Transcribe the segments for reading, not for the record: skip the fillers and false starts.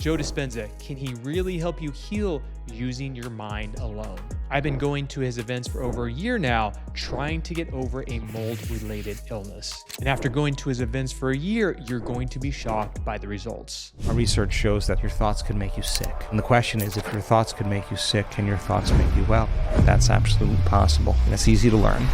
Joe Dispenza, can he really help you heal using your mind alone? I've been going to his events for over a year now, trying to get over a mold-related illness. And after going to his events for a year, you're going to be shocked by the results. Our research shows that your thoughts can make you sick. And the question is, if your thoughts could make you sick, can your thoughts make you well? That's absolutely possible, and it's easy to learn.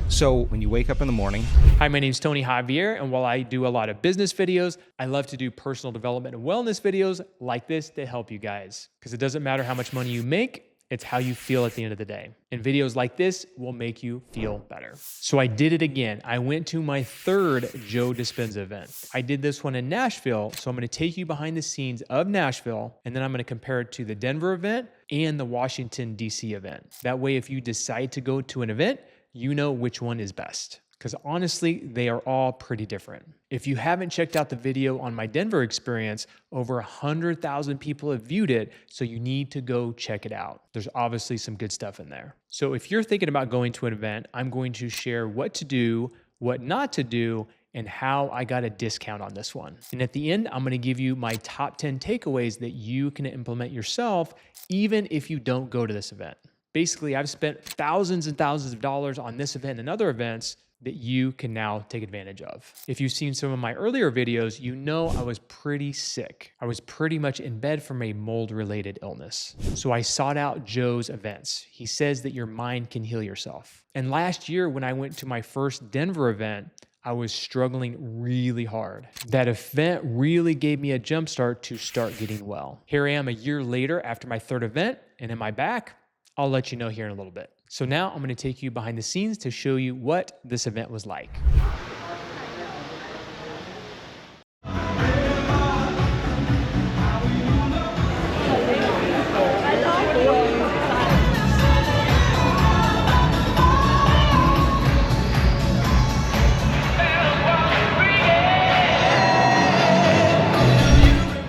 So when you wake up in the morning... Hi, my name's Tony Javier, and while I do a lot of business videos, I love to do personal development and wellness videos like this to help you guys. Because it doesn't matter how much money you make, it's how you feel at the end of the day. And videos like this will make you feel better. So I did it again. I went to my third Joe Dispenza event. I did this one in Nashville, so I'm gonna take you behind the scenes of Nashville, and then I'm gonna compare it to the Denver event and the Washington, D.C. event. That way, if you decide to go to an event, you know which one is best. Because honestly, they are all pretty different. If you haven't checked out the video on my Denver experience, over 100,000 people have viewed it, so you need to go check it out. There's obviously some good stuff in there. So if you're thinking about going to an event, I'm going to share what to do, what not to do, and how I got a discount on this one. And at the end, I'm gonna give you my top 10 takeaways that you can implement yourself, even if you don't go to this event. Basically, I've spent thousands and thousands of dollars on this event and other events that you can now take advantage of. If you've seen some of my earlier videos, you know I was pretty sick. I was pretty much in bed from a mold-related illness. So I sought out Joe's events. He says that your mind can heal yourself. And last year, when I went to my first Denver event, I was struggling really hard. That event really gave me a jump start to start getting well. Here I am a year later after my third event, and am I back? I'll let you know here in a little bit. So now I'm gonna take you behind the scenes to show you what this event was like.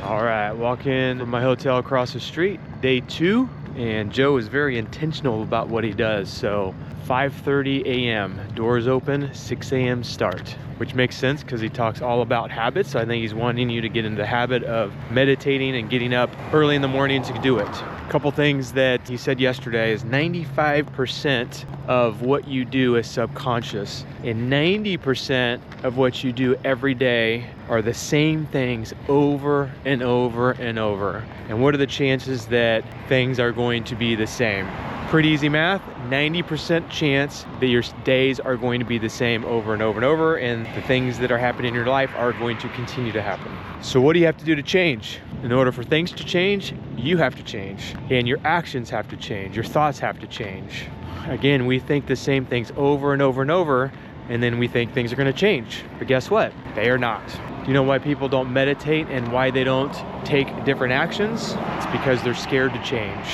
All right, walk in from my hotel across the street, day 2. And Joe is very intentional about what he does. So 5:30 a.m., doors open, 6 a.m. start, which makes sense because he talks all about habits. I think he's wanting you to get into the habit of meditating and getting up early in the morning to do it. A couple things that he said yesterday is 95% of what you do is subconscious, and 90% of what you do every day are the same things over and over and over. And what are the chances that things are going to be the same? Pretty easy math, 90% chance that your days are going to be the same over and over and over, and the things that are happening in your life are going to continue to happen. So what do you have to do to change? In order for things to change, you have to change, and your actions have to change, your thoughts have to change. Again, we think the same things over and over and over, and then we think things are gonna change. But guess what? They are not. Do you know why people don't meditate and why they don't take different actions? It's because they're scared to change.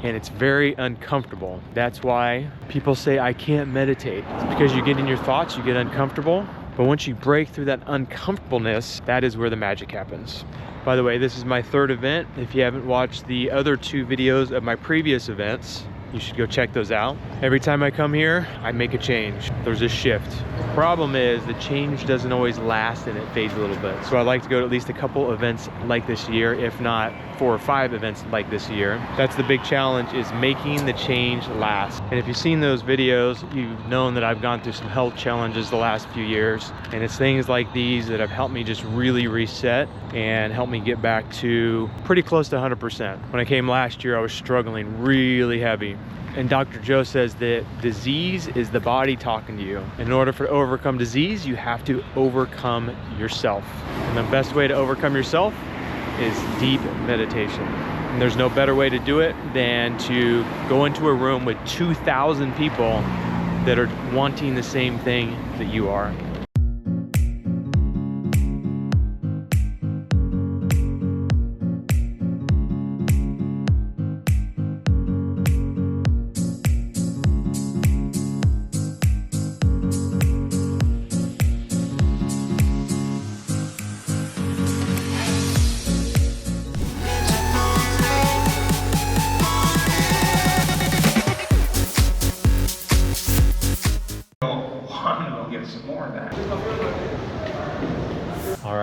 And it's very uncomfortable. That's why people say, I can't meditate. It's because you get in your thoughts, you get uncomfortable. But once you break through that uncomfortableness, that is where the magic happens. By the way, this is my third event. If you haven't watched the other 2 videos of my previous events, you should go check those out. Every time I come here, I make a change. There's a shift. The problem is the change doesn't always last and it fades a little bit. So I like to go to at least a couple events like this year, if not 4 or 5 events like this year. That's the big challenge, is making the change last. And if you've seen those videos, you've known that I've gone through some health challenges the last few years. And it's things like these that have helped me just really reset and help me get back to pretty close to 100%. When I came last year, I was struggling really heavy. And Dr. Joe says that disease is the body talking to you. In order to overcome disease, you have to overcome yourself. And the best way to overcome yourself is deep meditation. And there's no better way to do it than to go into a room with 2,000 people that are wanting the same thing that you are. I'm gonna go get some more of that.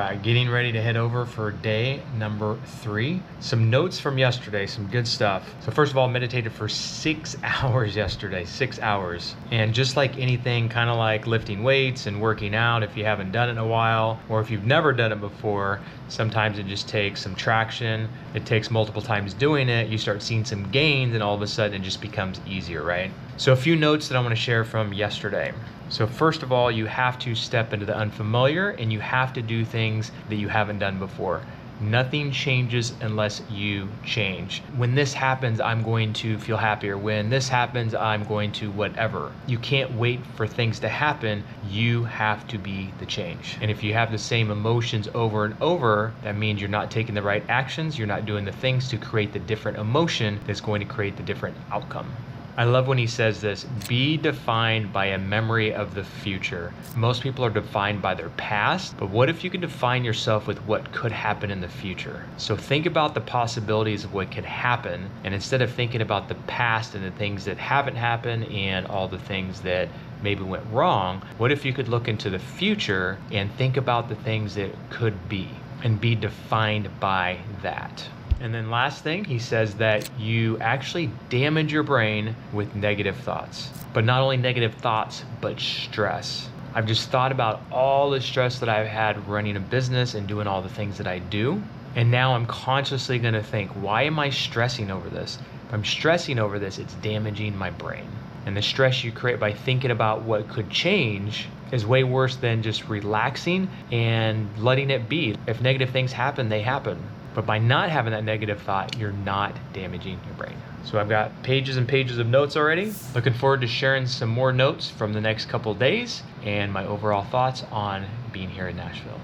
right, getting ready to head over for day number 3. Some notes from yesterday, some good stuff. So first of all, meditated for 6 hours yesterday, 6 hours. And just like anything, kind of like lifting weights and working out, if you haven't done it in a while, or if you've never done it before, sometimes it just takes some traction. It takes multiple times doing it. You start seeing some gains and all of a sudden it just becomes easier, right? So a few notes that I want to share from yesterday. So first of all, you have to step into the unfamiliar and you have to do things that you haven't done before. Nothing changes unless you change. When this happens, I'm going to feel happier. When this happens, I'm going to whatever. You can't wait for things to happen. You have to be the change. And if you have the same emotions over and over, that means you're not taking the right actions. You're not doing the things to create the different emotion that's going to create the different outcome. I love when he says this, be defined by a memory of the future. Most people are defined by their past, but what if you can define yourself with what could happen in the future? So think about the possibilities of what could happen, and instead of thinking about the past and the things that haven't happened and all the things that maybe went wrong, what if you could look into the future and think about the things that could be and be defined by that? And then last thing, he says that you actually damage your brain with negative thoughts. But not only negative thoughts, but stress. I've just thought about all the stress that I've had running a business and doing all the things that I do. And now I'm consciously gonna think, why am I stressing over this? If I'm stressing over this, it's damaging my brain. And the stress you create by thinking about what could change is way worse than just relaxing and letting it be. If negative things happen, they happen. But by not having that negative thought, you're not damaging your brain. So I've got pages and pages of notes already. Looking forward to sharing some more notes from the next couple of days and my overall thoughts on being here in Nashville.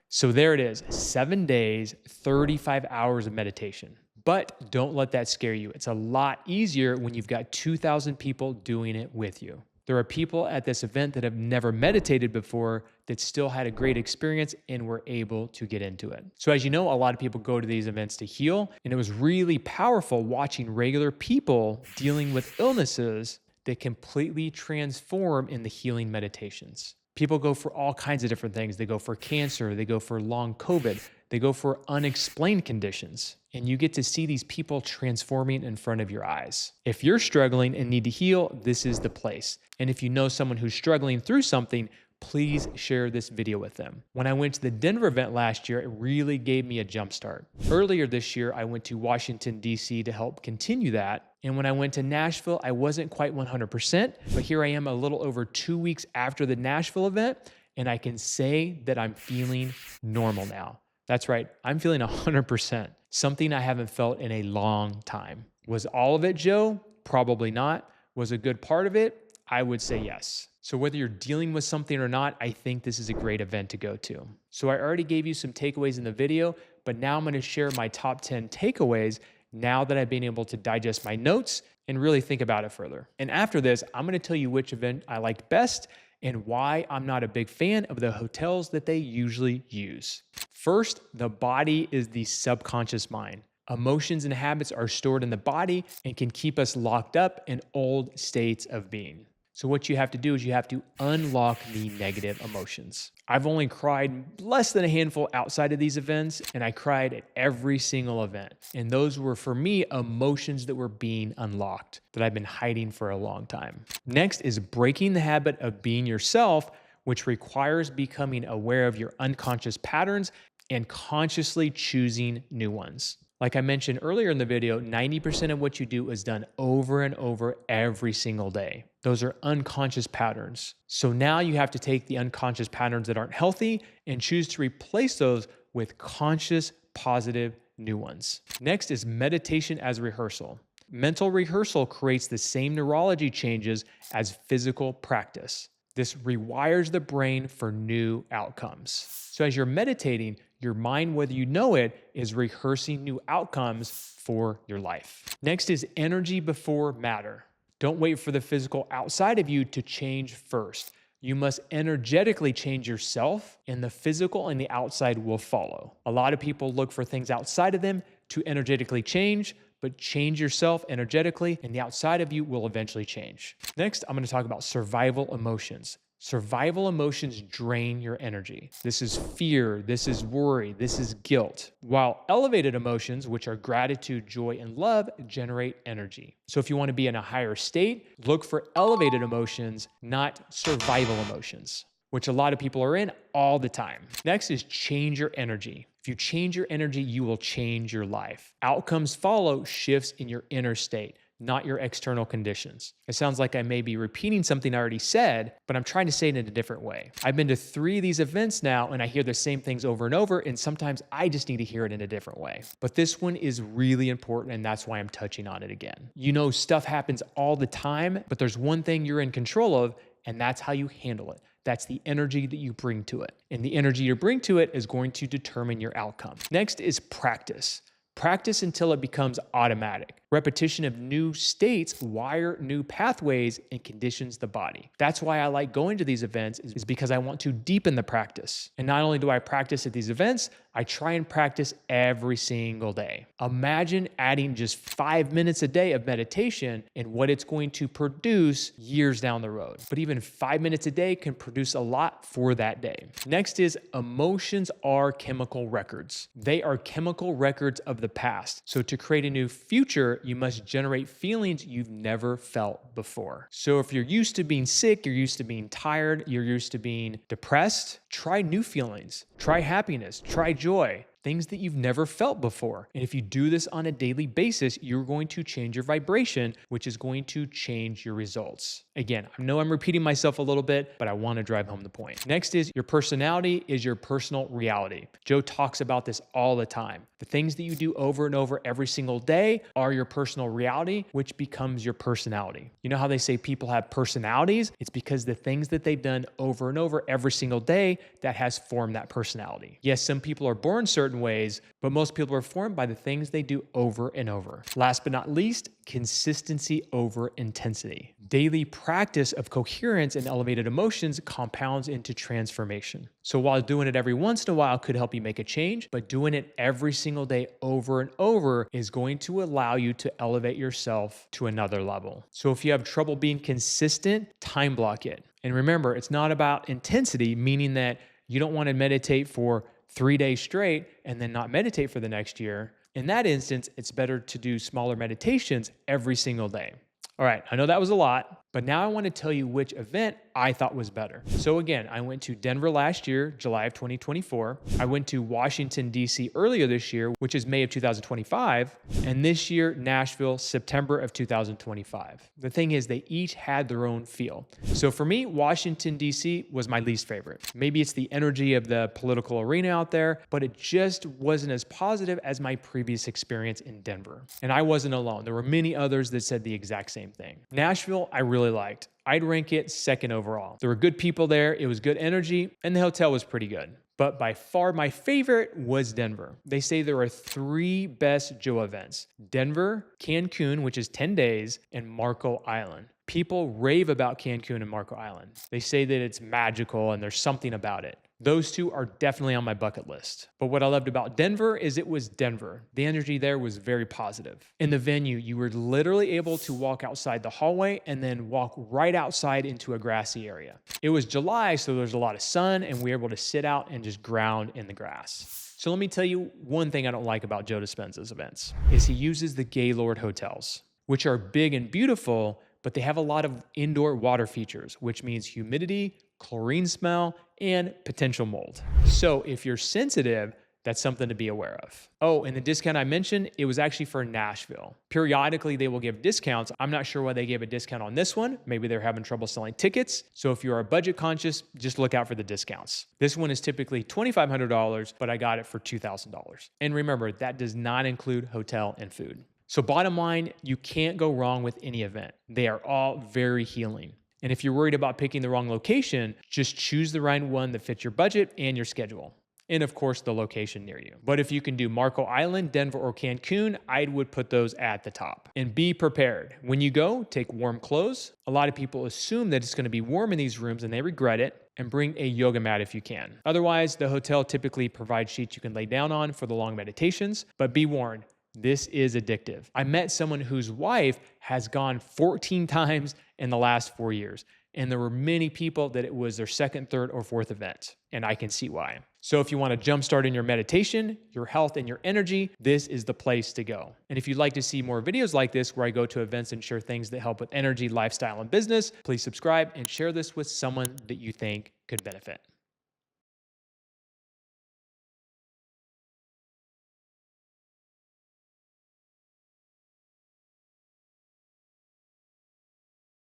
So there it is, 7 days, 35 hours of meditation. But don't let that scare you. It's a lot easier when you've got 2,000 people doing it with you. There are people at this event that have never meditated before that still had a great experience and were able to get into it. So as you know, a lot of people go to these events to heal, and it was really powerful watching regular people dealing with illnesses that completely transform in the healing meditations. People go for all kinds of different things. They go for cancer, they go for long COVID, they go for unexplained conditions. And you get to see these people transforming in front of your eyes. If you're struggling and need to heal, this is the place. And if you know someone who's struggling through something, please share this video with them. When I went to the Denver event last year, it really gave me a jump start. Earlier this year, I went to Washington, D.C. to help continue that. And when I went to Nashville, I wasn't quite 100%, but here I am a little over 2 weeks after the Nashville event, and I can say that I'm feeling normal now. That's right, I'm feeling 100%, something I haven't felt in a long time. Was all of it Joe? Probably not. Was a good part of it? I would say yes. So whether you're dealing with something or not, I think this is a great event to go to. So I already gave you some takeaways in the video, but now I'm gonna share my top 10 takeaways now that I've been able to digest my notes and really think about it further. And after this, I'm gonna tell you which event I liked best and why I'm not a big fan of the hotels that they usually use. First, the body is the subconscious mind. Emotions and habits are stored in the body and can keep us locked up in old states of being. So what you have to do is you have to unlock the negative emotions. I've only cried less than a handful outside of these events, and I cried at every single event. And those were, for me, emotions that were being unlocked that I've been hiding for a long time. Next is breaking the habit of being yourself, which requires becoming aware of your unconscious patterns and consciously choosing new ones. Like I mentioned earlier in the video, 90% of what you do is done over and over every single day. Those are unconscious patterns. So now you have to take the unconscious patterns that aren't healthy and choose to replace those with conscious, positive, new ones. Next is meditation as rehearsal. Mental rehearsal creates the same neurology changes as physical practice. This rewires the brain for new outcomes. So as you're meditating, your mind, whether you know it, is rehearsing new outcomes for your life. Next is energy before matter. Don't wait for the physical outside of you to change first. You must energetically change yourself, and the physical and the outside will follow. A lot of people look for things outside of them to energetically change, but change yourself energetically, and the outside of you will eventually change. Next, I'm going to talk about survival emotions. Survival emotions drain your energy. This is fear, this is worry, this is guilt. While elevated emotions, which are gratitude, joy, and love, generate energy. So if you want to be in a higher state, look for elevated emotions, not survival emotions, which a lot of people are in all the time. Next is change your energy. If you change your energy, you will change your life. Outcomes follow shifts in your inner state, not your external conditions. It sounds like I may be repeating something I already said, but I'm trying to say it in a different way. I've been to 3 of these events now, and I hear the same things over and over, and sometimes I just need to hear it in a different way. But this one is really important, and that's why I'm touching on it again. You know, stuff happens all the time, but there's one thing you're in control of, and that's how you handle it. That's the energy that you bring to it. And the energy you bring to it is going to determine your outcome. Next is practice. Practice until it becomes automatic. Repetition of new states wire new pathways and conditions the body. That's why I like going to these events, is because I want to deepen the practice. And not only do I practice at these events, I try and practice every single day. Imagine adding just 5 minutes a day of meditation and what it's going to produce years down the road. But even 5 minutes a day can produce a lot for that day. Next is emotions are chemical records. They are chemical records of the past. So to create a new future, you must generate feelings you've never felt before. So if you're used to being sick, you're used to being tired, you're used to being depressed, try new feelings. Try happiness, try joy, things that you've never felt before. And if you do this on a daily basis, you're going to change your vibration, which is going to change your results. Again, I know I'm repeating myself a little bit, but I want to drive home the point. Next is your personality is your personal reality. Joe talks about this all the time. The things that you do over and over every single day are your personal reality, which becomes your personality. You know how they say people have personalities? It's because the things that they've done over and over every single day that has formed that personality. Yes, some people are born certain ways, but most people are formed by the things they do over and over. Last but not least, consistency over intensity. Daily practice of coherence and elevated emotions compounds into transformation. So while doing it every once in a while could help you make a change, but doing it every single day over and over is going to allow you to elevate yourself to another level. So if you have trouble being consistent, time block it. And remember, it's not about intensity, meaning that you don't want to meditate for 3 days straight and then not meditate for the next year. In that instance, it's better to do smaller meditations every single day. All right, I know that was a lot, but now I want to tell you which event I thought was better. So again, I went to Denver last year, July of 2024. I went to Washington, D.C. earlier this year, which is May of 2025. And this year, Nashville, September of 2025. The thing is, they each had their own feel. So for me, Washington, D.C. was my least favorite. Maybe it's the energy of the political arena out there, but it just wasn't as positive as my previous experience in Denver. And I wasn't alone. There were many others that said the exact same thing. Nashville, I really liked. I'd rank it second overall. There were good people there, it was good energy, and the hotel was pretty good. But by far my favorite was Denver. They say there are 3 best Joe events: Denver, Cancun, which is 10 days, and Marco Island. People rave about Cancun and Marco Island. They say that it's magical and there's something about it. Those 2 are definitely on my bucket list. But what I loved about Denver is it was Denver. The energy there was very positive. In the venue, you were literally able to walk outside the hallway and then walk right outside into a grassy area. It was July, so there was a lot of sun, and we were able to sit out and just ground in the grass. So let me tell you one thing I don't like about Joe Dispenza's events is he uses the Gaylord hotels, which are big and beautiful, but they have a lot of indoor water features, which means humidity, chlorine smell, and potential mold. So if you're sensitive, that's something to be aware of. Oh, and the discount I mentioned, it was actually for Nashville. Periodically, they will give discounts. I'm not sure why they gave a discount on this one. Maybe they're having trouble selling tickets. So if you are budget conscious, just look out for the discounts. This one is typically $2,500, but I got it for $2,000. And remember, that does not include hotel and food. So bottom line, you can't go wrong with any event. They are all very healing. And if you're worried about picking the wrong location, just choose the right one that fits your budget and your schedule. And of course, the location near you. But if you can do Marco Island, Denver, or Cancun, I would put those at the top. And be prepared. When you go, take warm clothes. A lot of people assume that it's going to be warm in these rooms and they regret it. And bring a yoga mat if you can. Otherwise, the hotel typically provides sheets you can lay down on for the long meditations. But be warned, this is addictive. I met someone whose wife has gone 14 times in the last 4 years. And there were many people that it was their second, third, or fourth event. And I can see why. So if you want to jumpstart in your meditation, your health, and your energy, this is the place to go. And if you'd like to see more videos like this, where I go to events and share things that help with energy, lifestyle, and business, please subscribe and share this with someone that you think could benefit.